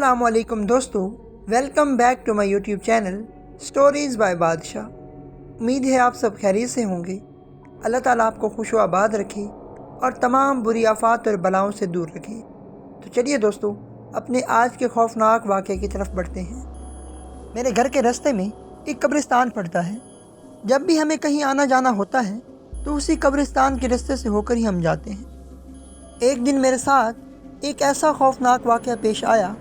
अस्सलाम वालेकुम दोस्तों, welcome back to my YouTube channel stories by Badshah. उम्मीद है आप सब खैरियत से होंगे। अल्लाह ताला आपको खुश व आबाद रखे और तमाम बुरी आफात और बलाओं से दूर रखे। तो चलिए दोस्तों, अपने आज के खौफनाक वाक़े की तरफ बढ़ते हैं। मेरे घर के रास्ते में एक कब्रिस्तान पड़ता है। जब भी हमें कहीं आना जाना होता है तो उसी कब्रिस्तान के रास्ते से होकर ही हम जाते हैं। एक दिन मेरे साथ एक ऐसा खौफनाक वाक़या पेश आया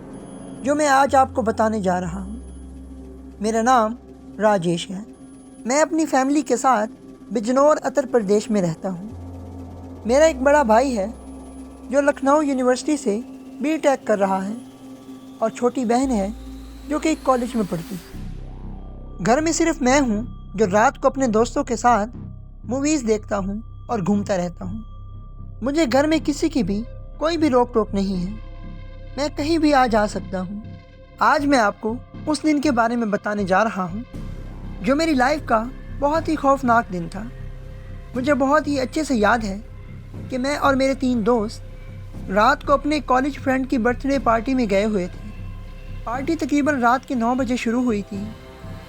जो मैं आज आपको बताने जा रहा हूँ। मेरा नाम राजेश है। मैं अपनी फैमिली के साथ बिजनौर उत्तर प्रदेश में रहता हूँ। मेरा एक बड़ा भाई है जो लखनऊ यूनिवर्सिटी से बीटेक कर रहा है और छोटी बहन है जो कि एक कॉलेज में पढ़ती है। घर में सिर्फ मैं हूँ जो रात को अपने दोस्तों के साथ मूवीज़ देखता हूँ और घूमता रहता हूँ। मुझे घर में किसी की भी कोई भी रोक टोक नहीं है। मैं कहीं भी आ जा सकता हूँ। आज मैं आपको उस दिन के बारे में बताने जा रहा हूँ जो मेरी लाइफ का बहुत ही खौफनाक दिन था। मुझे बहुत ही अच्छे से याद है कि मैं और मेरे 3 दोस्त रात को अपने कॉलेज फ्रेंड की बर्थडे पार्टी में गए हुए थे। पार्टी तकरीबन रात के 9 बजे शुरू हुई थी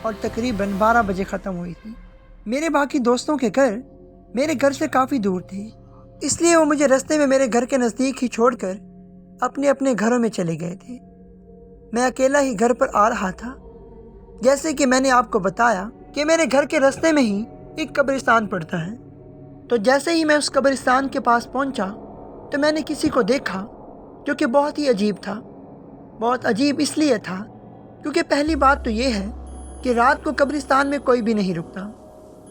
और तकरीबन 12 बजे ख़त्म हुई थी। मेरे बाकी दोस्तों के घर मेरे घर से काफ़ी दूर थे, इसलिए वो मुझे रास्ते में मेरे घर के नज़दीक ही छोड़कर अपने अपने घरों में चले गए थे। मैं अकेला ही घर पर आ रहा था। जैसे कि मैंने आपको बताया कि मेरे घर के रास्ते में ही एक कब्रिस्तान पड़ता है। तो जैसे ही मैं उस कब्रिस्तान के पास पहुंचा तो मैंने किसी को देखा जो कि बहुत ही अजीब था। बहुत अजीब इसलिए था क्योंकि पहली बात तो ये है कि रात को कब्रिस्तान में कोई भी नहीं रुकता,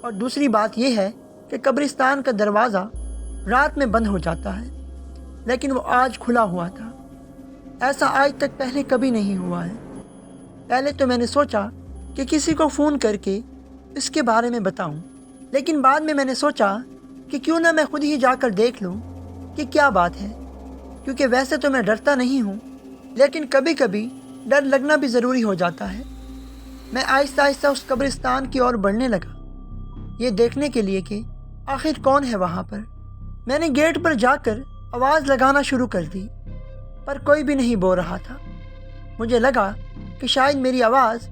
और दूसरी बात यह है कि कब्रिस्तान का दरवाज़ा रात में बंद हो जाता है, लेकिन वो आज खुला हुआ था। ऐसा आज तक पहले कभी नहीं हुआ है। पहले तो मैंने सोचा कि किसी को फ़ोन करके इसके बारे में बताऊं, लेकिन बाद में मैंने सोचा कि क्यों ना मैं खुद ही जाकर देख लूं कि क्या बात है, क्योंकि वैसे तो मैं डरता नहीं हूं, लेकिन कभी कभी डर लगना भी ज़रूरी हो जाता है। मैं आहिस्ता आहिस्ता उस कब्रिस्तान की ओर बढ़ने लगा, ये देखने के लिए कि आखिर कौन है वहाँ पर। मैंने गेट पर जाकर आवाज़ लगाना शुरू कर दी, पर कोई भी नहीं बोल रहा था। मुझे लगा कि शायद मेरी आवाज़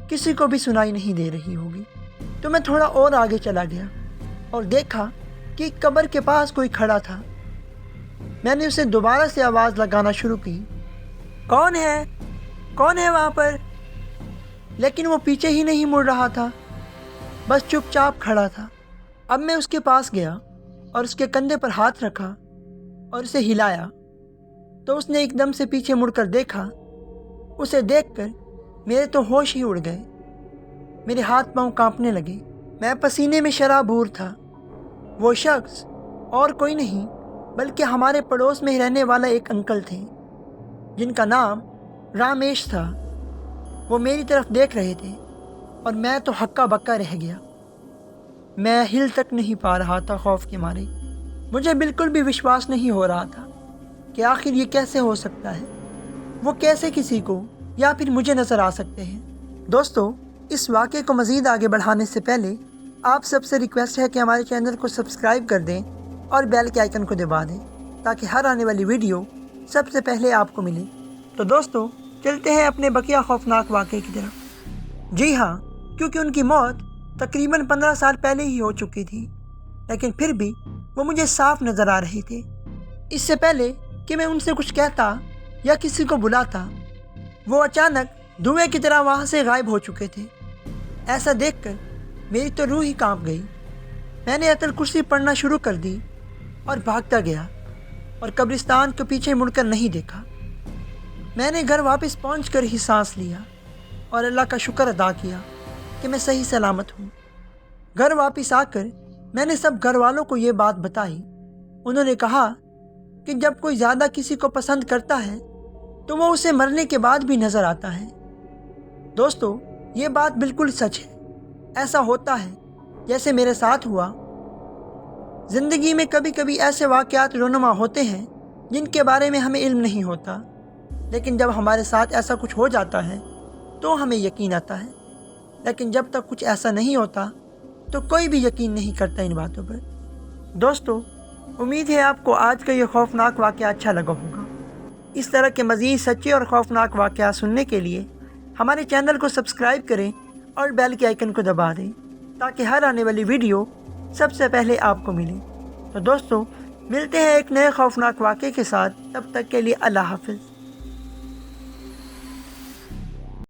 किसी को भी सुनाई नहीं दे रही होगी, तो मैं थोड़ा और आगे चला गया और देखा कि कब्र के पास कोई खड़ा था। मैंने उसे दोबारा से आवाज़ लगाना शुरू की, कौन है, कौन है वहाँ पर? लेकिन वो पीछे ही नहीं मुड़ रहा था, बस चुपचाप खड़ा था। अब मैं उसके पास गया और उसके कंधे पर हाथ रखा और उसे हिलाया, तो उसने एकदम से पीछे मुड़कर देखा। उसे देखकर मेरे तो होश ही उड़ गए। मेरे हाथ पांव कांपने लगे। मैं पसीने में शराबूर था। वो शख्स और कोई नहीं बल्कि हमारे पड़ोस में ही रहने वाला एक अंकल थे जिनका नाम रामेश था। वो मेरी तरफ देख रहे थे और मैं तो हक्का बक्का रह गया। मैं हिल तक नहीं पा रहा था खौफ के मारे। मुझे बिल्कुल भी विश्वास नहीं हो रहा था कि आखिर ये कैसे हो सकता है। वो कैसे किसी को या फिर मुझे नज़र आ सकते हैं। दोस्तों, इस वाक़े को मज़ीद आगे बढ़ाने से पहले आप सबसे रिक्वेस्ट है कि हमारे चैनल को सब्सक्राइब कर दें और बेल के आइकन को दबा दें ताकि हर आने वाली वीडियो सबसे पहले आपको मिले। तो दोस्तों, चलते हैं अपने बकिया खौफनाक वाक़े की तरफ। जी हाँ, क्योंकि उनकी मौत तकरीबन 15 साल पहले ही हो चुकी थी, लेकिन फिर भी वो मुझे साफ नज़र आ रहे थे। इससे पहले कि मैं उनसे कुछ कहता या किसी को बुलाता, वो अचानक धुएं की तरह वहाँ से गायब हो चुके थे। ऐसा देखकर मेरी तो रूह ही कांप गई। मैंने आयतुल कुर्सी पढ़ना शुरू कर दी और भागता गया और कब्रिस्तान के पीछे मुड़कर नहीं देखा। मैंने घर वापस पहुँचकर ही सांस लिया और अल्लाह का शुक्र अदा किया कि मैं सही सलामत हूँ। घर वापस आकर मैंने सब घर वालों को ये बात बताई। उन्होंने कहा कि जब कोई ज़्यादा किसी को पसंद करता है तो वो उसे मरने के बाद भी नज़र आता है। दोस्तों, ये बात बिल्कुल सच है। ऐसा होता है जैसे मेरे साथ हुआ। ज़िंदगी में कभी कभी ऐसे वाक़यात रोनुमा होते हैं जिनके बारे में हमें इल्म नहीं होता, लेकिन जब हमारे साथ ऐसा कुछ हो जाता है तो हमें यकीन आता है। लेकिन जब तक कुछ ऐसा नहीं होता तो कोई भी यकीन नहीं करता इन बातों पर। दोस्तों, उम्मीद है आपको आज का ये खौफनाक वाक़या अच्छा लगा होगा। اس طرح کے مزید سچے اور خوفناک واقعات سننے کے لیے ہمارے چینل کو سبسکرائب کریں اور بیل کے آئیکن کو دبا دیں تاکہ ہر آنے والی ویڈیو سب سے پہلے آپ کو ملے۔ تو دوستو، ملتے ہیں ایک نئے خوفناک واقعے کے ساتھ، تب تک کے لیے اللہ حافظ۔